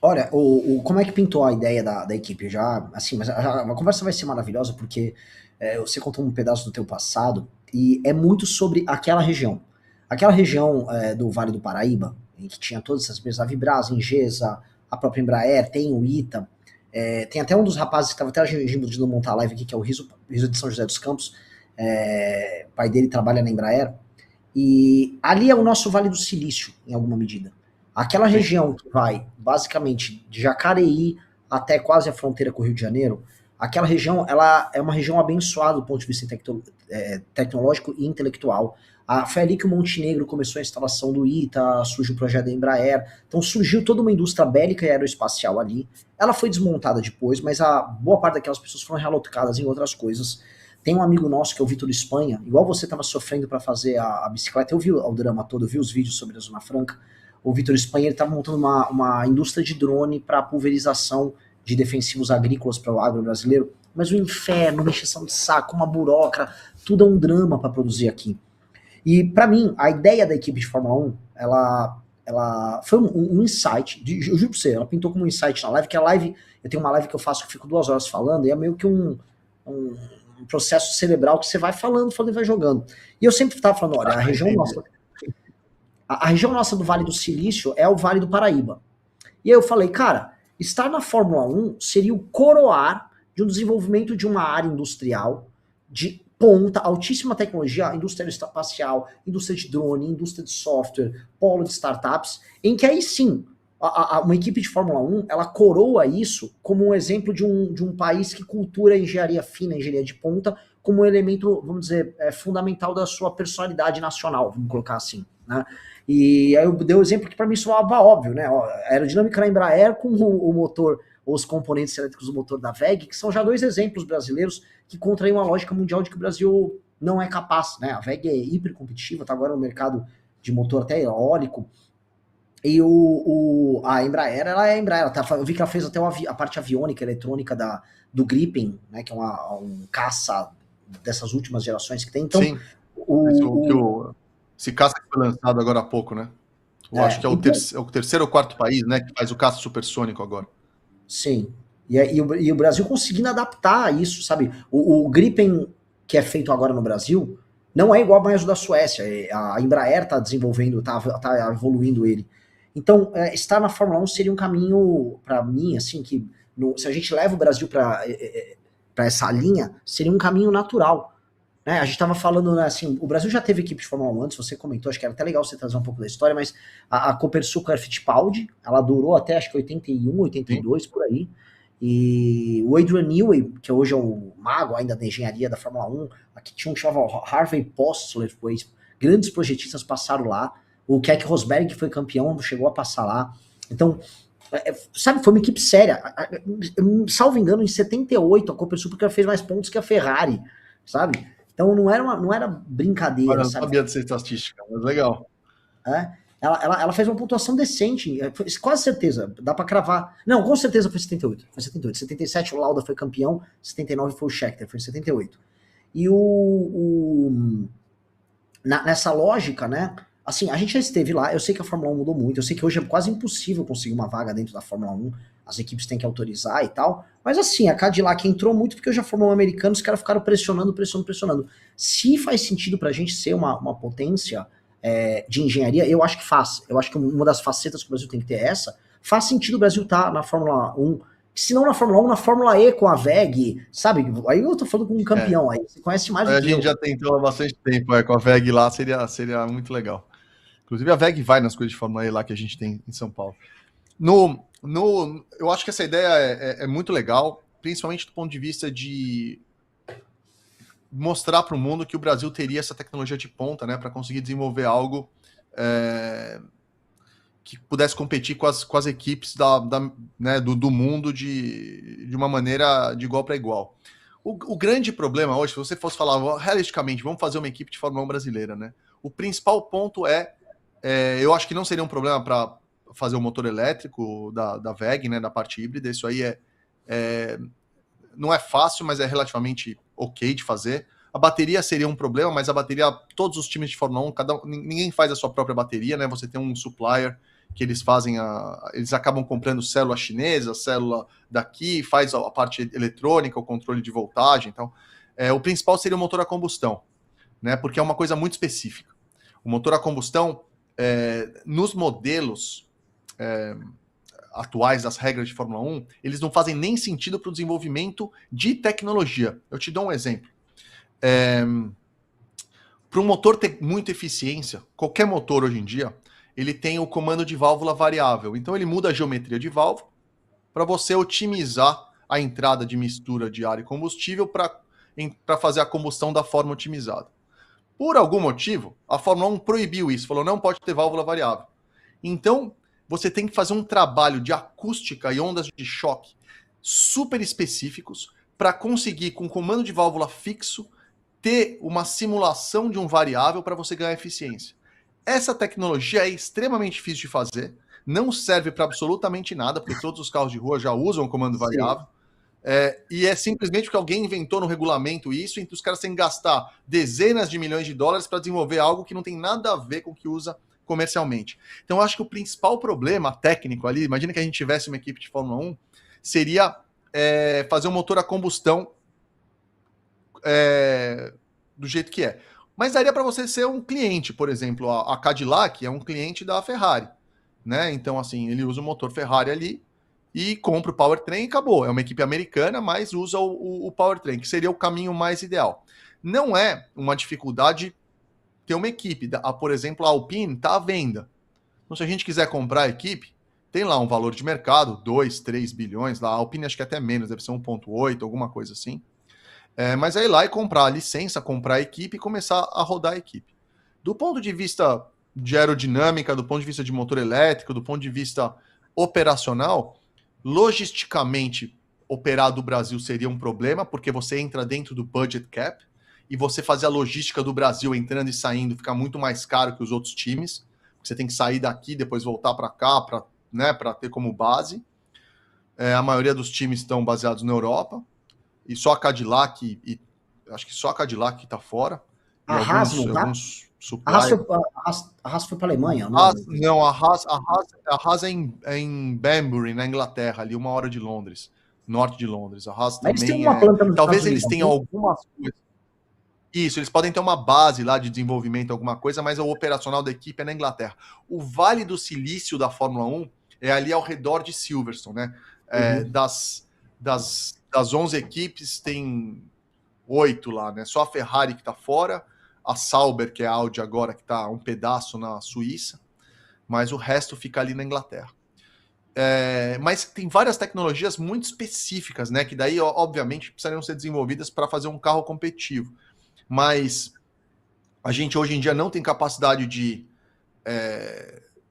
Olha, como é que pintou a ideia da equipe? Já, assim, mas a conversa vai ser maravilhosa porque você contou um pedaço do teu passado e é muito sobre aquela região. Aquela região do Vale do Paraíba, em que tinha todas essas empresas, a Vibras, a Ingesa, a própria Embraer, tem o ITA, tem até um dos rapazes que estava até agindo de montar a live aqui, que é o Riso de São José dos Campos, o pai dele trabalha na Embraer, e ali é o nosso Vale do Silício, em alguma medida. Aquela Sim. região que vai, basicamente, de Jacareí até quase a fronteira com o Rio de Janeiro, aquela região, ela é uma região abençoada do ponto de vista tecnológico e intelectual. Foi ali que o Montenegro começou a instalação do ITA, surge o projeto da Embraer, então surgiu toda uma indústria bélica e aeroespacial ali. Ela foi desmontada depois, mas a boa parte daquelas pessoas foram realocadas em outras coisas. Tem um amigo nosso que é o Vitor Espanha, igual você estava sofrendo para fazer a bicicleta, eu vi o drama todo, eu vi os vídeos sobre a Zona Franca. O Vitor Espanha estava montando uma indústria de drone para pulverização de defensivos agrícolas para o agro brasileiro, mas o inferno, uma encheção de saco, uma burocrata, tudo é um drama para produzir aqui. E para mim, a ideia da equipe de Fórmula 1, ela foi um insight, eu juro pra você, ela pintou como um insight na live, que a live, eu tenho uma live que eu faço que eu fico 2 horas falando, e é meio que um processo cerebral que você vai falando e vai jogando. E eu sempre estava falando, olha, Entendi. a região nossa do Vale do Silício é o Vale do Paraíba. E aí eu falei, cara, estar na Fórmula 1 seria o coroar de um desenvolvimento de uma área industrial de ponta, altíssima tecnologia, indústria espacial, indústria de drone, indústria de software, polo de startups, em que aí sim, uma equipe de Fórmula 1, ela coroa isso como um exemplo de um país que cultura a engenharia fina, a engenharia de ponta, como um elemento, vamos dizer, fundamental da sua personalidade nacional, vamos colocar assim, né? E aí eu dei o um exemplo que para mim soava óbvio, né? A aerodinâmica na Embraer com o motor, os componentes elétricos do motor da VEG, que são já 2 exemplos brasileiros que contraem uma lógica mundial de que o Brasil não é capaz, né? A VEG é hiper competitiva, está agora no mercado de motor até eólico, e a Embraer, ela é a Embraer, eu vi que ela fez até a parte aviônica, eletrônica do Gripen, né, que é um caça dessas últimas gerações que tem. Então, Sim. o, o Esse caça que foi lançado agora há pouco, né? Eu acho que é então, o terceiro ou quarto país, né, que faz o caça supersônico agora. sim. E o Brasil conseguindo adaptar isso, sabe? O Gripen que é feito agora no Brasil não é igual mais o da Suécia. A Embraer está desenvolvendo, tá evoluindo ele. Então, estar na Fórmula 1 seria um caminho, para mim, assim, que se a gente leva o Brasil para essa linha, seria um caminho natural. Né? A gente estava falando, né, assim, o Brasil já teve equipe de Fórmula 1 antes, você comentou, acho que era até legal você trazer um pouco da história, mas a Copersucar era Fittipaldi, ela durou até acho que 81, Sim. 82, por aí. E o Adrian Newey, que hoje é o mago ainda da engenharia da Fórmula 1, aqui tinha um que chamava Harvey Postler, grandes projetistas passaram lá. O Keck Rosberg, que foi campeão, chegou a passar lá. Então, sabe, foi uma equipe séria. Salvo engano, em 78, a Copersucar fez mais pontos que a Ferrari, sabe? Então não era Olha, brincadeira, eu não sabe? sabia dessa estatística, mas legal. Ela fez uma pontuação decente, quase certeza, dá pra cravar. Não, com certeza foi 78. Foi 78. 77 o Lauda foi campeão, 79 foi o Scheckter, foi 78. E nessa lógica, né? Assim, a gente já esteve lá, eu sei que a Fórmula 1 mudou muito, eu sei que hoje é quase impossível conseguir uma vaga dentro da Fórmula 1, as equipes têm que autorizar e tal, mas assim, a Cadillac entrou muito porque hoje a Fórmula 1 americana, os caras ficaram pressionando. Se faz sentido pra gente ser uma potência de engenharia, eu acho que faz. Eu acho que uma das facetas que o Brasil tem que ter é essa. Faz sentido o Brasil estar na Fórmula 1, se não na Fórmula 1, na Fórmula E com a VEG, sabe? Aí eu tô falando com um É. campeão aí, você conhece mais do A que gente eu. já tentou há bastante tempo, com a VEG lá, seria muito legal. Inclusive a VEG vai nas coisas de Fórmula E lá que a gente tem em São Paulo. Eu acho que essa ideia é muito legal, principalmente do ponto de vista de mostrar para o mundo que o Brasil teria essa tecnologia de ponta, né, para conseguir desenvolver algo que pudesse competir com as equipes né, do mundo de uma maneira de igual para igual. O grande problema hoje, se você fosse falar realisticamente, vamos fazer uma equipe de Fórmula 1 brasileira, né? O principal ponto eu acho que não seria um problema para fazer o motor elétrico da VEG, né, da parte híbrida. Isso aí não é fácil, mas é relativamente ok de fazer. A bateria seria um problema, mas a bateria, todos os times de Fórmula 1, ninguém faz a sua própria bateria, né? Você tem um supplier que eles fazem eles acabam comprando célula chinesa, célula daqui, faz a parte eletrônica, o controle de voltagem. Então, o principal seria o motor a combustão, né? Porque é uma coisa muito específica. O motor a combustão, nos modelos atuais das regras de Fórmula 1, eles não fazem nem sentido para o desenvolvimento de tecnologia. Eu te dou um exemplo. Para um motor ter muita eficiência, qualquer motor hoje em dia, ele tem o comando de válvula variável. Então ele muda a geometria de válvula para você otimizar a entrada de mistura de ar e combustível para fazer a combustão da forma otimizada. Por algum motivo, a Fórmula 1 proibiu isso, falou não pode ter válvula variável. Então, você tem que fazer um trabalho de acústica e ondas de choque super específicos para conseguir, com comando de válvula fixo, ter uma simulação de um variável para você ganhar eficiência. Essa tecnologia é extremamente difícil de fazer, não serve para absolutamente nada, porque todos os carros de rua já usam o comando variável. E é simplesmente porque alguém inventou no regulamento isso, então os caras têm que gastar dezenas de milhões de dólares para desenvolver algo que não tem nada a ver com o que usa comercialmente. Então eu acho que o principal problema técnico ali, imagina que a gente tivesse uma equipe de Fórmula 1, seria fazer um motor a combustão do jeito que é. Mas daria para você ser um cliente, por exemplo, a Cadillac é um cliente da Ferrari, né? Então, assim, ele usa o motor Ferrari ali e compra o powertrain e acabou. É uma equipe americana, mas usa o powertrain, que seria o caminho mais ideal. Não é uma dificuldade ter uma equipe. Por exemplo, a Alpine está à venda. Então, se a gente quiser comprar a equipe, tem lá um valor de mercado, 2, 3 bilhões. Lá, a Alpine acho que até menos, deve ser 1,8, alguma coisa assim. Mas é ir lá e comprar a licença, comprar a equipe e começar a rodar a equipe. Do ponto de vista de aerodinâmica, do ponto de vista de motor elétrico, do ponto de vista operacional, logisticamente, operar do Brasil seria um problema, porque você entra dentro do budget cap e você fazer a logística do Brasil entrando e saindo fica muito mais caro que os outros times. Você tem que sair daqui, depois voltar para cá, para ter como base. A maioria dos times estão baseados na Europa. E só a Cadillac, acho que só a Cadillac está fora. A Haas não tá? A Haas foi para a Alemanha, não? Não, a Haas é em Banbury, na Inglaterra, ali 1 hora de Londres, norte de Londres. A Haas Mas também eles têm uma planta nos talvez Estados eles Unidos, tenham algumas coisas. Isso, eles podem ter uma base lá de desenvolvimento, alguma coisa, mas o operacional da equipe é na Inglaterra. O Vale do Silício da Fórmula 1 é ali ao redor de Silverstone, né? Das 11 equipes, tem 8 lá, né? Só a Ferrari que está fora, a Sauber, que é a Audi agora, que está um pedaço na Suíça, mas o resto fica ali na Inglaterra. Mas tem várias tecnologias muito específicas, né? Que daí, obviamente, precisariam ser desenvolvidas para fazer um carro competitivo. Mas a gente hoje em dia não tem capacidade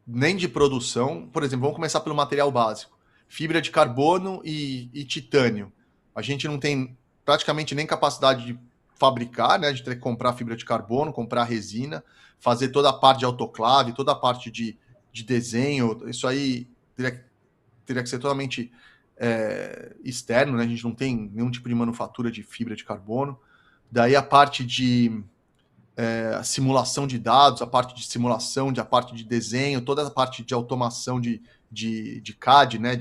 nem de produção. Por exemplo, vamos começar pelo material básico. Fibra de carbono e titânio. A gente não tem praticamente nem capacidade de fabricar, né? A gente tem que comprar fibra de carbono, comprar resina, fazer toda a parte de autoclave, toda a parte de desenho. Isso aí teria que ser totalmente externo, né? A gente não tem nenhum tipo de manufatura de fibra de carbono. Daí a parte de simulação de dados, a parte de simulação, a parte de desenho, toda a parte de automação de CAD, né?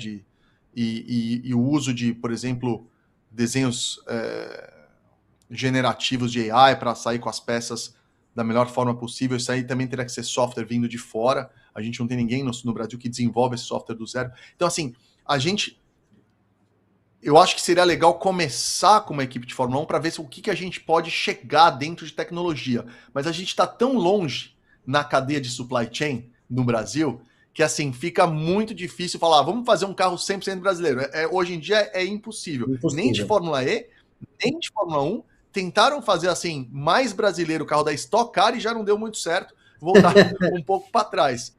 E o uso de, por exemplo, desenhos generativos de AI para sair com as peças da melhor forma possível. Isso aí também terá que ser software vindo de fora. A gente não tem ninguém no Brasil que desenvolve esse software do zero. Então, assim, eu acho que seria legal começar com uma equipe de Fórmula 1 para ver o que a gente pode chegar dentro de tecnologia. Mas a gente está tão longe na cadeia de supply chain no Brasil que, assim, fica muito difícil falar, vamos fazer um carro 100% brasileiro. Hoje em dia é impossível. Nem de Fórmula E, nem de Fórmula 1. Tentaram fazer, assim, mais brasileiro o carro da Stock Car e já não deu muito certo. Voltar um pouco para trás.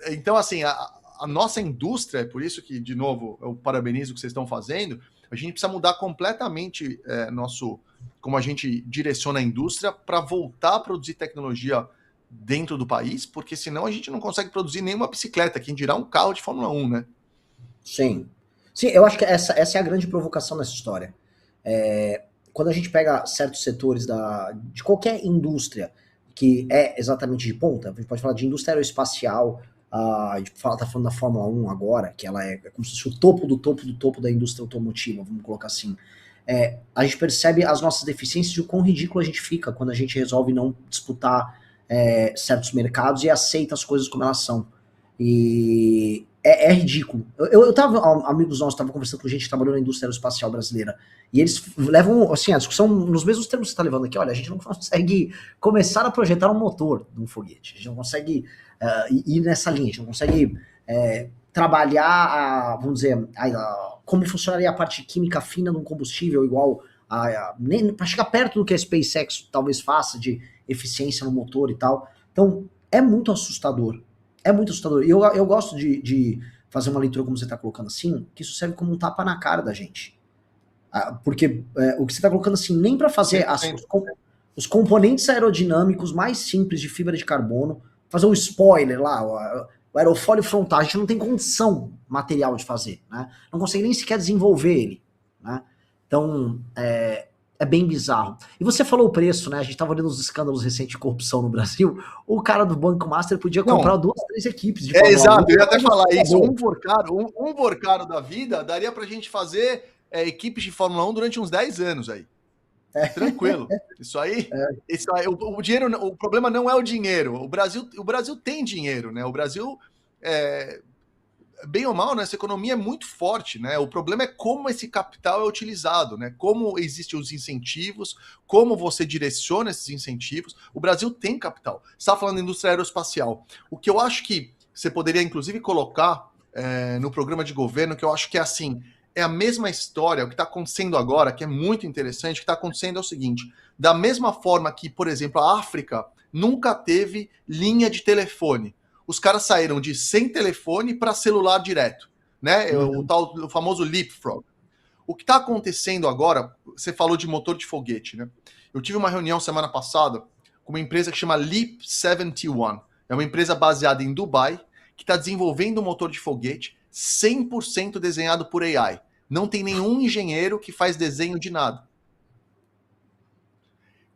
Então, assim, a nossa indústria, por isso que, de novo, eu parabenizo o que vocês estão fazendo, a gente precisa mudar completamente como a gente direciona a indústria para voltar a produzir tecnologia dentro do país, porque senão a gente não consegue produzir nenhuma bicicleta, quem dirá um carro de Fórmula 1, né? Sim. Sim, eu acho que essa é a grande provocação nessa história. Quando a gente pega certos setores de qualquer indústria que é exatamente de ponta, a gente pode falar de indústria aeroespacial, a gente tá falando da Fórmula 1 agora, que ela é como se fosse o topo do topo do topo da indústria automotiva, vamos colocar assim. A gente percebe as nossas deficiências e o quão ridículo a gente fica quando a gente resolve não disputar certos mercados e aceita as coisas como elas são. E é ridículo. Eu tava, amigos nossos, tava conversando com gente que trabalhou na indústria aeroespacial brasileira, e eles levam, assim, a discussão nos mesmos termos que você tá levando aqui. Olha, a gente não consegue começar a projetar um motor de um foguete, a gente não consegue ir nessa linha, a gente não consegue trabalhar, vamos dizer, como funcionaria a parte química fina de um combustível igual nem para chegar perto do que a SpaceX talvez faça de eficiência no motor e tal. Então, é muito assustador. É muito assustador. E eu gosto de fazer uma leitura, como você está colocando assim, que isso serve como um tapa na cara da gente. Porque o que você está colocando assim, nem para fazer os componentes aerodinâmicos mais simples de fibra de carbono, fazer um spoiler lá, o aerofólio frontal, a gente não tem condição material de fazer, né? Não consegue nem sequer desenvolver ele, né? Então, é bem bizarro. E você falou o preço, né? A gente tava olhando os escândalos recentes de corrupção no Brasil. O cara do Banco Master podia comprar 2, 3 equipes de Fórmula 1. Exato, eu ia até falar isso. Um Vorcaro da vida daria pra gente fazer equipes de Fórmula 1 durante uns 10 anos aí. Tranquilo. Isso aí, o dinheiro, o problema não é o dinheiro. O Brasil tem dinheiro, né? O Brasil, bem ou mal, né? Essa economia é muito forte, né? O problema é como esse capital é utilizado, né? Como existem os incentivos, como você direciona esses incentivos. O Brasil tem capital. Você está falando da indústria aeroespacial. O que eu acho que você poderia, inclusive, colocar no programa de governo, que eu acho que é assim, é a mesma história, o que está acontecendo agora, que é muito interessante, o que está acontecendo é o seguinte, da mesma forma que, por exemplo, a África nunca teve linha de telefone. Os caras saíram de sem telefone para celular direto, né? O famoso leapfrog. O que está acontecendo agora, você falou de motor de foguete, né? Eu tive uma reunião semana passada com uma empresa que chama Leap 71. É uma empresa baseada em Dubai, que está desenvolvendo um motor de foguete 100% desenhado por AI. Não tem nenhum engenheiro que faz desenho de nada.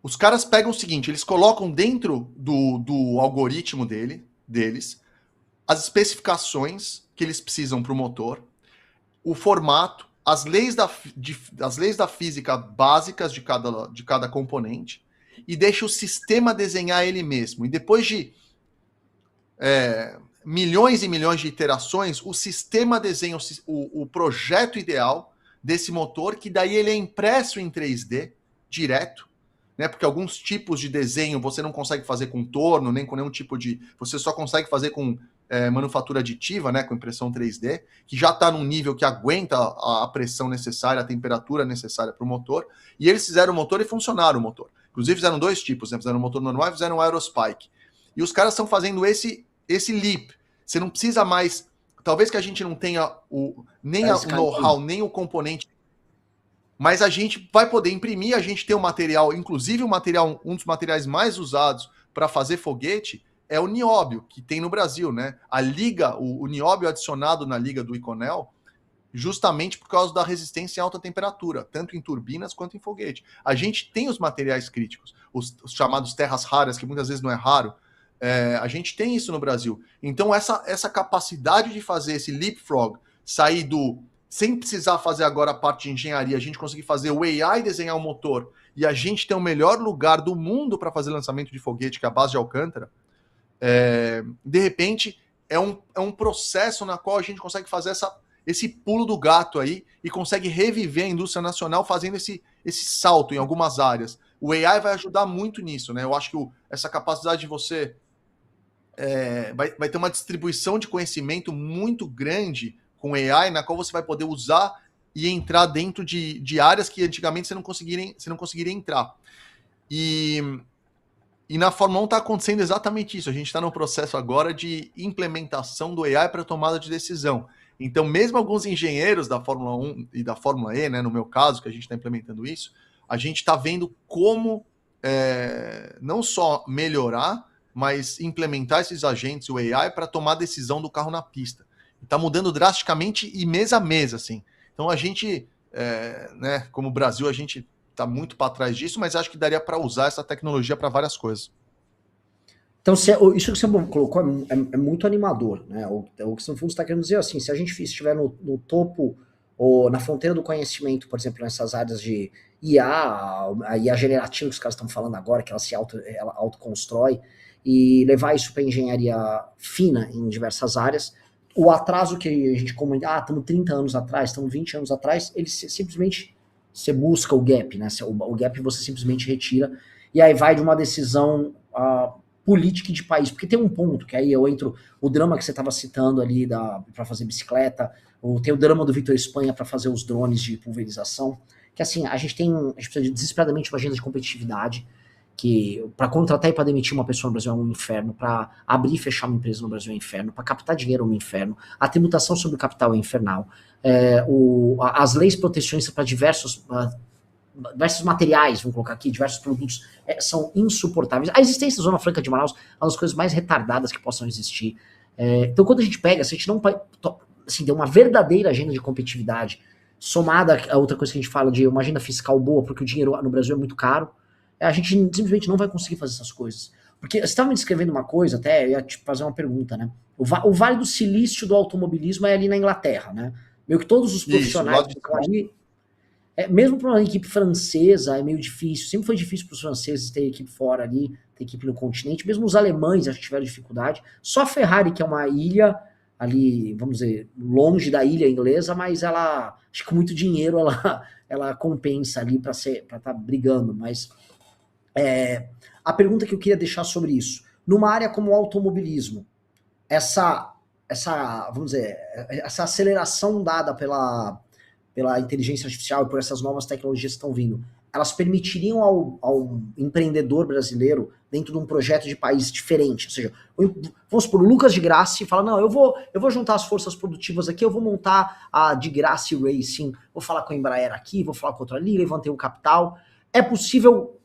Os caras pegam o seguinte, eles colocam dentro do algoritmo deles as especificações que eles precisam para o motor, o formato, as leis da física básicas de cada componente e deixa o sistema desenhar ele mesmo. E depois de milhões e milhões de iterações, o sistema desenha o projeto ideal desse motor, que daí ele é impresso em 3D direto, né? Porque alguns tipos de desenho você não consegue fazer com torno, nem com nenhum tipo de... Você só consegue fazer com manufatura aditiva, né? Com impressão 3D, que já está num nível que aguenta a pressão necessária, a temperatura necessária para o motor. E eles fizeram o motor e funcionaram o motor. Inclusive fizeram 2 tipos, né? Fizeram o motor normal e fizeram o Aerospike. E os caras estão fazendo esse leap. Você não precisa mais... Talvez que a gente não tenha nem o know-how, nem o componente, mas a gente vai poder imprimir, a gente tem o material, inclusive um dos materiais mais usados para fazer foguete é o nióbio, que tem no Brasil, né? A liga, o nióbio adicionado na liga do Iconel, justamente por causa da resistência em alta temperatura, tanto em turbinas quanto em foguete. A gente tem os materiais críticos, os chamados terras raras, que muitas vezes não é raro, a gente tem isso no Brasil. Então, essa capacidade de fazer esse leapfrog, sair sem precisar fazer agora a parte de engenharia, a gente conseguir fazer o AI desenhar o motor e a gente ter o melhor lugar do mundo para fazer lançamento de foguete, que é a base de Alcântara, de repente, é um processo na qual a gente consegue fazer esse pulo do gato aí e consegue reviver a indústria nacional fazendo esse salto em algumas áreas. O AI vai ajudar muito nisso, né? Eu acho que essa capacidade de você vai ter uma distribuição de conhecimento muito grande com AI, na qual você vai poder usar e entrar dentro de áreas que antigamente você não conseguiria entrar. E na Fórmula 1 está acontecendo exatamente isso. A gente está no processo agora de implementação do AI para tomada de decisão. Então, mesmo alguns engenheiros da Fórmula 1 e da Fórmula E, né, no meu caso, que a gente está implementando isso, a gente está vendo como não só melhorar, mas implementar esses agentes, o AI, para tomar decisão do carro na pista. Está mudando drasticamente e mês a mês, assim. Então, a gente, né, como Brasil, a gente está muito para trás disso, mas acho que daria para usar essa tecnologia para várias coisas. Então, isso que você colocou é muito animador, né? O que no fundo está querendo dizer assim, se a gente estiver no topo ou na fronteira do conhecimento, por exemplo, nessas áreas de IA, a IA generativa que os caras estão falando agora, que ela autoconstrói, e levar isso para engenharia fina em diversas áreas, o atraso que a gente comenta, estamos 30 anos atrás, estamos 20 anos atrás, ele simplesmente, você busca o gap, né? O gap você simplesmente retira, e aí vai de uma decisão política de país, porque tem um ponto que aí eu entro, o drama que você estava citando ali para fazer bicicleta, ou tem o drama do Vitor Espanha para fazer os drones de pulverização, que assim, a gente precisa de, desesperadamente uma agenda de competitividade, que para contratar e para demitir uma pessoa no Brasil é um inferno, para abrir e fechar uma empresa no Brasil é um inferno, para captar dinheiro é um inferno, a tributação sobre o capital é infernal, as leis protecionistas para diversos materiais, vamos colocar aqui, diversos produtos, são insuportáveis. A existência da Zona Franca de Manaus é uma das coisas mais retardadas que possam existir. Então, quando a gente pega, se a gente não assim, der uma verdadeira agenda de competitividade, somada a outra coisa que a gente fala de uma agenda fiscal boa, porque o dinheiro no Brasil é muito caro, a gente simplesmente não vai conseguir fazer essas coisas. Porque você estava me descrevendo uma coisa, até eu ia te fazer uma pergunta, né? O Vale do Silício do automobilismo é ali na Inglaterra, né? Meio que todos os profissionais que estão ali. Mesmo para uma equipe francesa é meio difícil, sempre foi difícil para os franceses ter equipe fora ali, ter equipe no continente, mesmo os alemães acho que tiveram dificuldade, só a Ferrari, que é uma ilha ali, vamos dizer, longe da ilha inglesa, mas ela, acho que com muito dinheiro ela compensa ali para estar brigando, mas a pergunta que eu queria deixar sobre isso, numa área como o automobilismo, essa vamos dizer, essa aceleração dada pela inteligência artificial e por essas novas tecnologias que estão vindo, elas permitiriam ao empreendedor brasileiro, dentro de um projeto de país diferente, ou seja, vamos supor, o Lucas de Grassi fala, não, eu vou juntar as forças produtivas aqui, eu vou montar a de Grassi Racing, vou falar com a Embraer aqui, vou falar com outra ali, levantei um capital. É possível,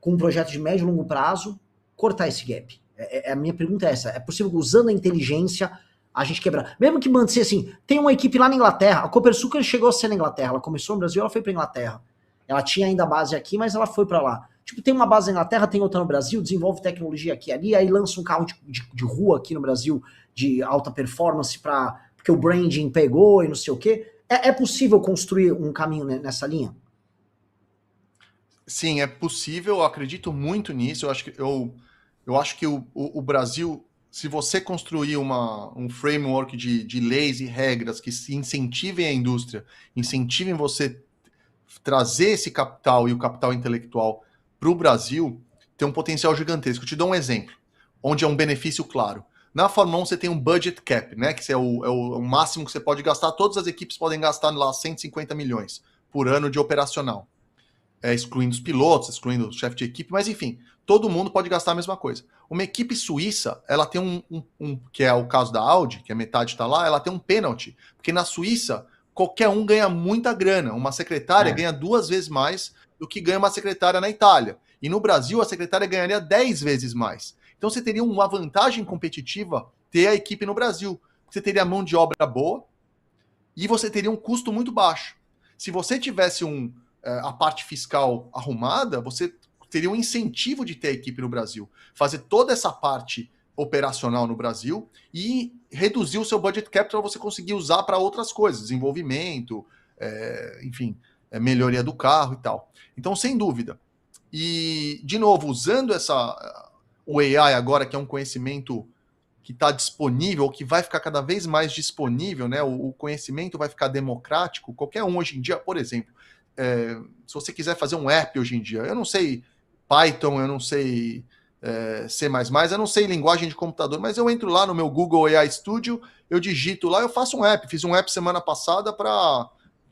com um projeto de médio e longo prazo, cortar esse gap? A minha pergunta é essa, é possível, usando a inteligência, a gente quebrar. Mesmo que manter assim, tem uma equipe lá na Inglaterra, a Copersucar chegou a ser na Inglaterra, ela começou no Brasil, ela foi pra Inglaterra. Ela tinha ainda base aqui, mas ela foi para lá. Tipo, tem uma base na Inglaterra, tem outra no Brasil, desenvolve tecnologia aqui e ali, aí lança um carro de rua aqui no Brasil, de alta performance, porque o branding pegou e não sei o quê. É possível construir um caminho nessa linha? Sim, é possível, eu acredito muito nisso. Eu acho que o Brasil, se você construir um framework de leis e regras que incentivem a indústria, incentivem você trazer esse capital e o capital intelectual para o Brasil, tem um potencial gigantesco. Eu te dou um exemplo, onde é um benefício claro. Na Fórmula 1 você tem um budget cap, né? Que é o máximo que você pode gastar. Todas as equipes podem gastar lá 150 milhões por ano de operacional. Excluindo os pilotos, excluindo o chefe de equipe, mas enfim, todo mundo pode gastar a mesma coisa. Uma equipe suíça, ela tem que é o caso da Audi, que a metade está lá, ela tem um pênalti, porque na Suíça, qualquer um ganha muita grana. Uma secretária ganha 2 vezes mais do que ganha uma secretária na Itália. E no Brasil, a secretária ganharia 10 vezes mais. Então você teria uma vantagem competitiva ter a equipe no Brasil. Você teria mão de obra boa e você teria um custo muito baixo. Se você tivesse a parte fiscal arrumada, você teria um incentivo de ter a equipe no Brasil. Fazer toda essa parte operacional no Brasil e reduzir o seu budget cap para você conseguir usar para outras coisas, desenvolvimento, enfim, melhoria do carro e tal. Então, sem dúvida. E, de novo, usando o AI agora, que é um conhecimento que está disponível, ou que vai ficar cada vez mais disponível, né? O conhecimento vai ficar democrático. Qualquer um hoje em dia, por exemplo, se você quiser fazer um app hoje em dia, eu não sei Python, eu não sei C++, eu não sei linguagem de computador, mas eu entro lá no meu Google AI Studio, eu digito lá, eu faço um app. Fiz um app semana passada para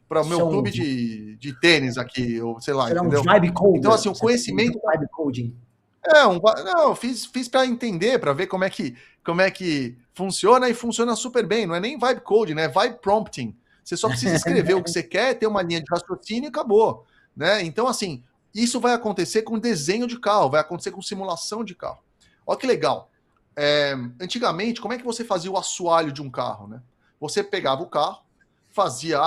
o meu clube de tênis aqui, ou sei lá, entendeu? Vibe coder. Então, assim, o conhecimento... Vibe coding. Não, fiz para entender, para ver como é que funciona, e funciona super bem. Não é nem vibe coding, né? É vibe prompting. Você só precisa escrever o que você quer, ter uma linha de raciocínio e acabou, né? Então, assim, isso vai acontecer com desenho de carro, vai acontecer com simulação de carro. Olha que legal. Antigamente, como é que você fazia o assoalho de um carro, né? Você pegava o carro, fazia,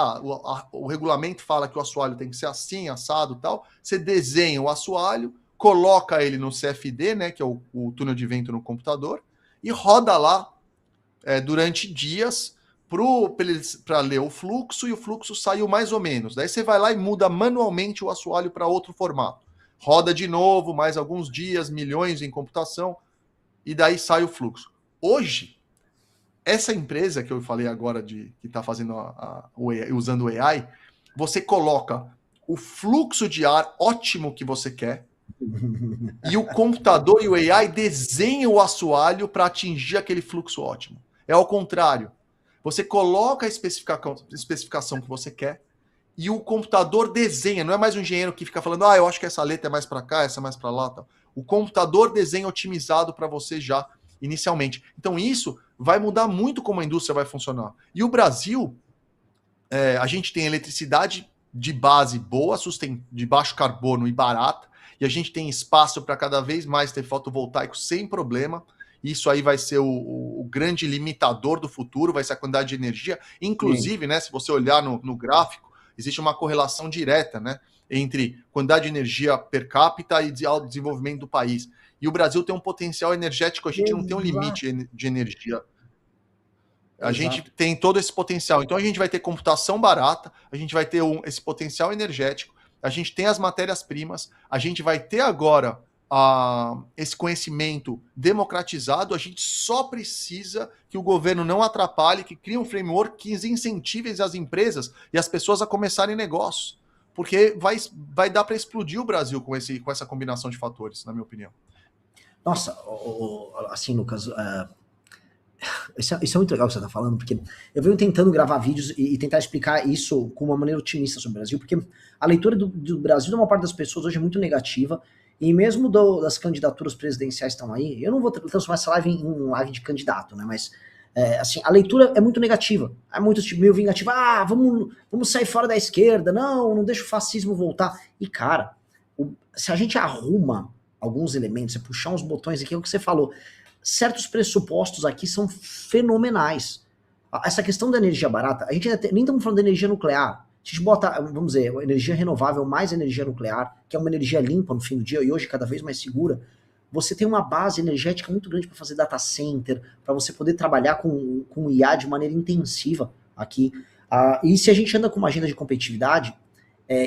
o regulamento fala que o assoalho tem que ser assim, assado e tal, você desenha o assoalho, coloca ele no CFD, né, que é o túnel de vento no computador, e roda lá durante dias para ler o fluxo, e o fluxo saiu mais ou menos. Daí você vai lá e muda manualmente o assoalho para outro formato. Roda de novo, mais alguns dias, milhões em computação, e daí sai o fluxo. Hoje, essa empresa que eu falei agora que está fazendo usando o AI, você coloca o fluxo de ar ótimo que você quer, e o computador e o AI desenham o assoalho para atingir aquele fluxo ótimo. É ao contrário. Você coloca a especificação que você quer e o computador desenha. Não é mais um engenheiro que fica falando, eu acho que essa letra é mais para cá, essa é mais para lá. Tal. O computador desenha otimizado para você já inicialmente. Então isso vai mudar muito como a indústria vai funcionar. E o Brasil, a gente tem eletricidade de base boa, de baixo carbono e barata, e a gente tem espaço para cada vez mais ter fotovoltaico sem problema. Isso aí vai ser o grande limitador do futuro, vai ser a quantidade de energia. Inclusive, né, se você olhar no gráfico, existe uma correlação direta, né, entre quantidade de energia per capita e desenvolvimento do país. E o Brasil tem um potencial energético, a gente não tem um limite de energia. A gente tem todo esse potencial. Então a gente vai ter computação barata, a gente vai ter esse potencial energético, a gente tem as matérias-primas, a gente vai ter agora esse conhecimento democratizado, a gente só precisa que o governo não atrapalhe, que crie um framework que incentive as empresas e as pessoas a começarem negócios. Porque vai dar para explodir o Brasil com essa combinação de fatores, na minha opinião. Nossa, assim, Lucas, isso é muito legal que você está falando, porque eu venho tentando gravar vídeos e tentar explicar isso com uma maneira otimista sobre o Brasil, porque a leitura do Brasil de uma parte das pessoas hoje é muito negativa, e mesmo das candidaturas presidenciais estão aí, eu não vou transformar essa live em live de candidato, né, mas assim, a leitura é muito negativa, é muito tipo, meio vingativa, vamos sair fora da esquerda, não deixa o fascismo voltar, e cara, se a gente arruma alguns elementos, você puxar uns botões aqui, é o que você falou, certos pressupostos aqui são fenomenais. Essa questão da energia barata, a gente nem estamos falando de energia nuclear. A gente bota, vamos dizer, energia renovável mais energia nuclear, que é uma energia limpa no fim do dia e hoje cada vez mais segura. Você tem uma base energética muito grande para fazer data center, para você poder trabalhar com IA de maneira intensiva aqui. E se a gente anda com uma agenda de competitividade,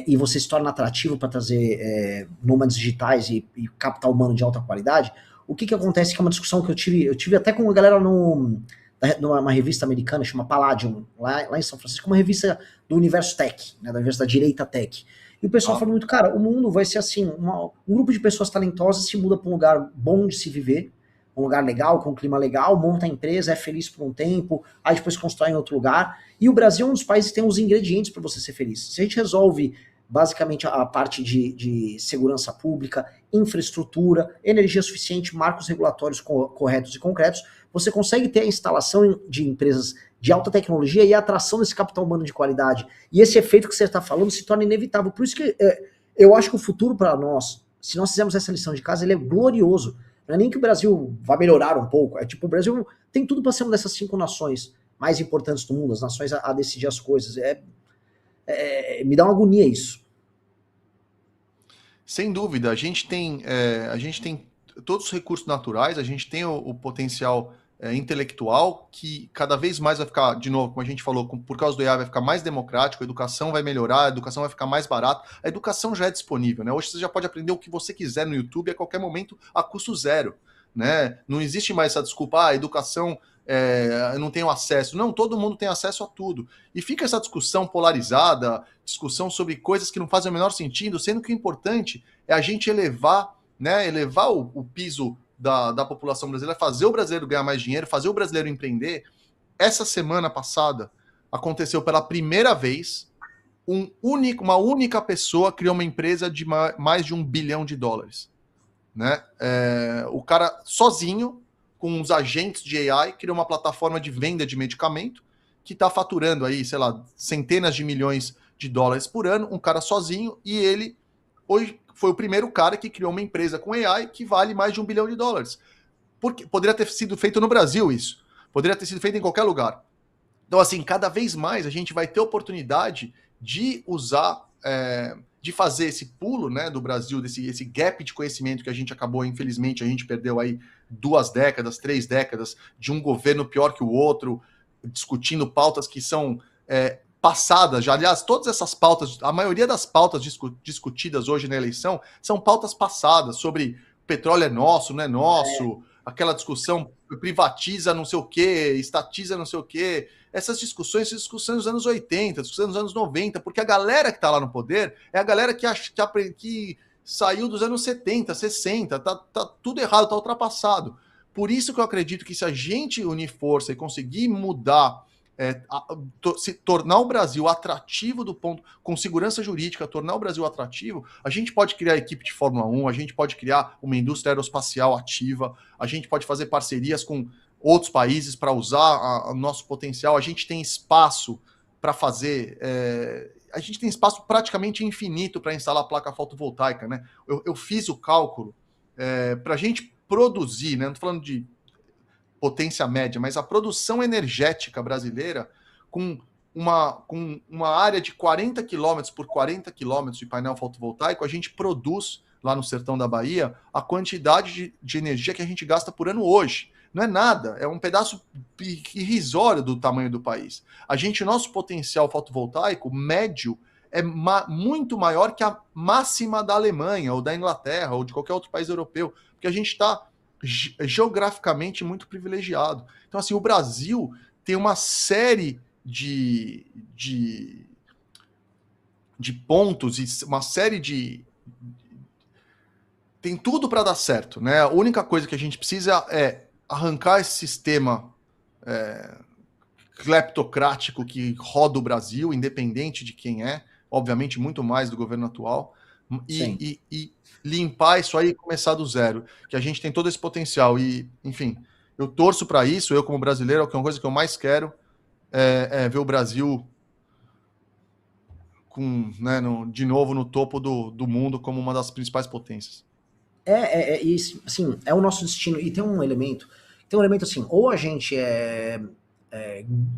e você se torna atrativo para trazer nômades digitais e capital humano de alta qualidade, o que acontece, que é uma discussão que eu tive até com a galera numa revista americana, chama Palladium, lá em São Francisco, uma revista do universo tech, né, da universo da direita tech. E o pessoal falou muito, cara, o mundo vai ser assim, um grupo de pessoas talentosas se muda para um lugar bom de se viver, um lugar legal, com um clima legal, monta a empresa, é feliz por um tempo, aí depois constrói em outro lugar. E o Brasil é um dos países que tem os ingredientes para você ser feliz. Se a gente resolve basicamente a parte de segurança pública, infraestrutura, energia suficiente, marcos regulatórios corretos e concretos, você consegue ter a instalação de empresas de alta tecnologia e a atração desse capital humano de qualidade. E esse efeito que você está falando se torna inevitável. Por isso que eu acho que o futuro para nós, se nós fizermos essa lição de casa, ele é glorioso. Não é nem que o Brasil vai melhorar um pouco, é tipo, o Brasil tem tudo para ser uma dessas 5 nações mais importantes do mundo, as nações a decidir as coisas. Me dá uma agonia isso. Sem dúvida, a gente tem todos os recursos naturais, a gente tem o potencial intelectual que cada vez mais vai ficar, de novo, como a gente falou, por causa do IA vai ficar mais democrático, a educação vai melhorar, a educação vai ficar mais barata, a educação já é disponível, né? Hoje você já pode aprender o que você quiser no YouTube a qualquer momento a custo zero, né? Não existe mais essa desculpa, a educação eu não tenho acesso. Não, todo mundo tem acesso a tudo. E fica essa discussão polarizada, discussão sobre coisas que não fazem o menor sentido, sendo que o importante é a gente elevar o piso da população brasileira, fazer o brasileiro ganhar mais dinheiro, fazer o brasileiro empreender. Essa semana passada aconteceu pela primeira vez, uma única pessoa criou uma empresa de mais de $1 bilhão, né? O cara sozinho, com uns agentes de AI, criou uma plataforma de venda de medicamento que está faturando aí, sei lá, centenas de milhões de dólares por ano, um cara sozinho, e ele hoje foi o primeiro cara que criou uma empresa com AI que vale mais de $1 bilhão. Porque poderia ter sido feito no Brasil isso. Poderia ter sido feito em qualquer lugar. Então, assim, cada vez mais a gente vai ter oportunidade de usar de fazer esse pulo, né, do Brasil, esse gap de conhecimento que a gente acabou, infelizmente, a gente perdeu aí 2 décadas, 3 décadas de um governo pior que o outro, discutindo pautas que são passadas já. Aliás, todas essas pautas, a maioria das pautas discutidas hoje na eleição são pautas passadas sobre petróleo é nosso, não é nosso, aquela discussão privatiza não sei o quê, estatiza não sei o quê. Essas discussões dos anos 80, discussões dos anos 90, porque a galera que está lá no poder é a galera que saiu dos anos 70, 60, tá tudo errado, tá ultrapassado. Por isso que eu acredito que se a gente unir força e conseguir mudar, se tornar o Brasil atrativo do ponto, com segurança jurídica, tornar o Brasil atrativo, a gente pode criar equipe de Fórmula 1, a gente pode criar uma indústria aeroespacial ativa, a gente pode fazer parcerias com outros países para usar o nosso potencial, a gente tem espaço para fazer, a gente tem espaço praticamente infinito para instalar placa fotovoltaica, né? Eu fiz o cálculo para a gente produzir, né? Não estou falando de potência média, mas a produção energética brasileira, com uma área de 40 quilômetros por 40 quilômetros de painel fotovoltaico, a gente produz, lá no sertão da Bahia, a quantidade de energia que a gente gasta por ano hoje. Não é nada, é um pedaço irrisório do tamanho do país. O nosso potencial fotovoltaico médio é muito maior que a máxima da Alemanha, ou da Inglaterra, ou de qualquer outro país europeu, porque a gente está geograficamente muito privilegiado. Então, assim, o Brasil tem uma série de pontos e uma série de... Tem tudo para dar certo, né? A única coisa que a gente precisa é arrancar esse sistema cleptocrático que roda o Brasil, independente de quem obviamente muito mais do governo atual, e limpar isso aí e começar do zero, que a gente tem todo esse potencial e, enfim, eu torço para isso, eu como brasileiro, que é uma coisa que eu mais quero é ver o Brasil de novo no topo do mundo como uma das principais potências. Assim, é o nosso destino, e tem um elemento assim, ou a gente é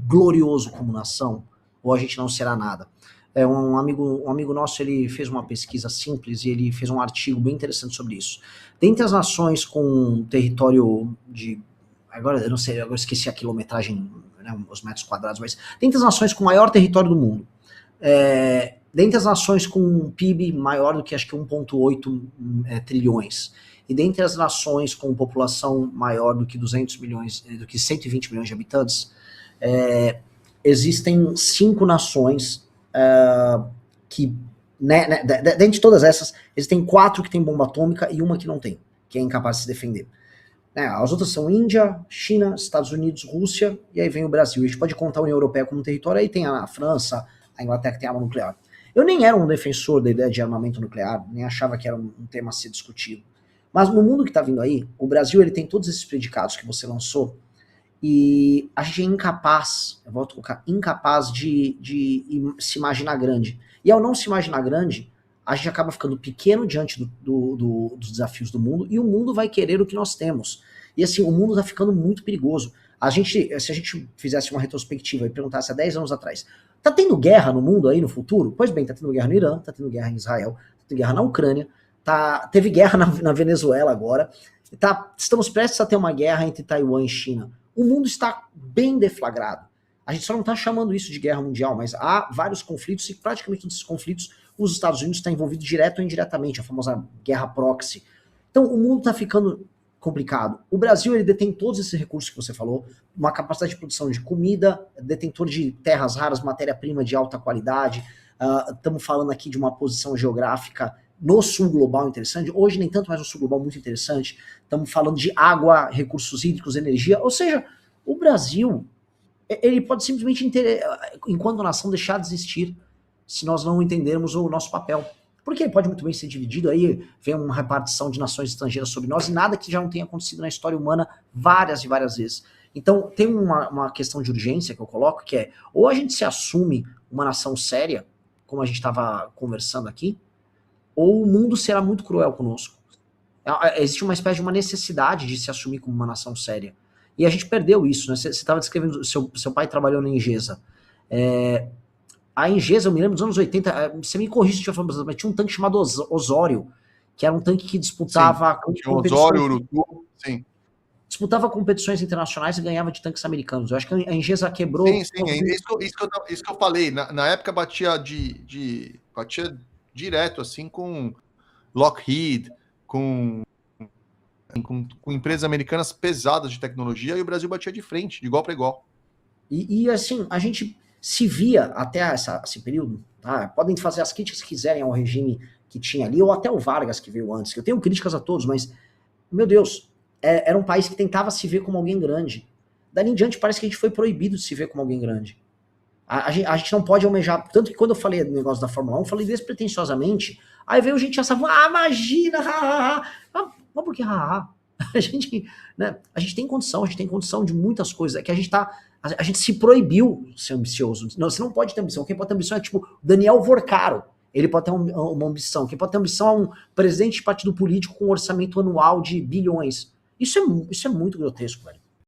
glorioso como nação, ou a gente não será nada. Um amigo nosso, ele fez uma pesquisa simples e ele fez um artigo bem interessante sobre isso. Dentre as nações com território de... Agora eu não sei, agora esqueci a quilometragem, né, os metros quadrados, mas dentre as nações com maior território do mundo, dentre as nações com um PIB maior do que acho que 1,8 trilhões, e dentre as nações com população maior do que 200 milhões, do que 120 milhões de habitantes, existem 5 nações que, dentre de todas essas, existem 4 que têm bomba atômica e uma que não tem, que é incapaz de se defender. As outras são Índia, China, Estados Unidos, Rússia, e aí vem o Brasil. A gente pode contar a União Europeia como território, aí tem a França, a Inglaterra que tem arma nuclear. Eu nem era um defensor da ideia de armamento nuclear, nem achava que era um tema a ser discutido. Mas no mundo que está vindo aí, o Brasil ele tem todos esses predicados que você lançou, e a gente é incapaz, eu volto a colocar, incapaz de se imaginar grande. E ao não se imaginar grande, a gente acaba ficando pequeno diante dos desafios do mundo, e o mundo vai querer o que nós temos. E assim, o mundo está ficando muito perigoso. Se a gente fizesse uma retrospectiva e perguntasse há 10 anos atrás, tá tendo guerra no mundo aí no futuro? Pois bem, tá tendo guerra no Irã, tá tendo guerra em Israel, tá tendo guerra na Ucrânia, teve guerra na Venezuela agora, estamos prestes a ter uma guerra entre Taiwan e China. O mundo está bem deflagrado. A gente só não está chamando isso de guerra mundial, mas há vários conflitos, e praticamente todos esses conflitos os Estados Unidos estão envolvidos direto ou indiretamente, a famosa guerra proxy. Então o mundo está ficando complicado. O Brasil ele detém todos esses recursos que você falou, uma capacidade de produção de comida, detentor de terras raras, matéria-prima de alta qualidade. Estamos falando aqui de uma posição geográfica no sul global interessante, hoje nem tanto, mas no sul global muito interessante. Estamos falando de água, recursos hídricos, energia, ou seja, o Brasil ele pode simplesmente, enquanto nação, deixar de existir se nós não entendermos o nosso papel. Porque ele pode muito bem ser dividido, aí vem uma repartição de nações estrangeiras sobre nós, e nada que já não tenha acontecido na história humana várias e várias vezes. Então tem uma questão de urgência que eu coloco, que é, ou a gente se assume uma nação séria, como a gente estava conversando aqui, ou o mundo será muito cruel conosco. Existe uma espécie de uma necessidade de se assumir como uma nação séria. E a gente perdeu isso, né? Você estava descrevendo, seu pai trabalhou na Ingesa. A Engesa, eu me lembro dos anos 80, você me corrige se eu estiver falando, mas tinha um tanque chamado Osório, que era um tanque que Sim, disputava tinha o Osório, Urutu, sim. disputava competições internacionais e ganhava de tanques americanos. Eu acho que a Engesa quebrou. Sim, é isso que eu falei. Na época batia batia direto assim com Lockheed, com empresas americanas pesadas de tecnologia, e o Brasil batia de frente, de igual para igual. E assim, a gente se via até esse período, tá? Podem fazer as críticas que quiserem ao regime que tinha ali, ou até o Vargas que veio antes, que eu tenho críticas a todos, mas, meu Deus, era um país que tentava se ver como alguém grande. Dali em diante parece que a gente foi proibido de se ver como alguém grande. A gente não pode almejar, tanto que quando eu falei do negócio da Fórmula 1, eu falei despretensiosamente, aí veio gente essa, imagina, mas por que A gente, né, a gente tem condição de muitas coisas, é que a gente se proibiu ser ambicioso. Não, você não pode ter ambição, quem pode ter ambição é tipo Daniel Vorcaro, ele pode ter uma ambição, quem pode ter ambição é um presidente de partido político com um orçamento anual de bilhões. Isso é muito grotesco, velho.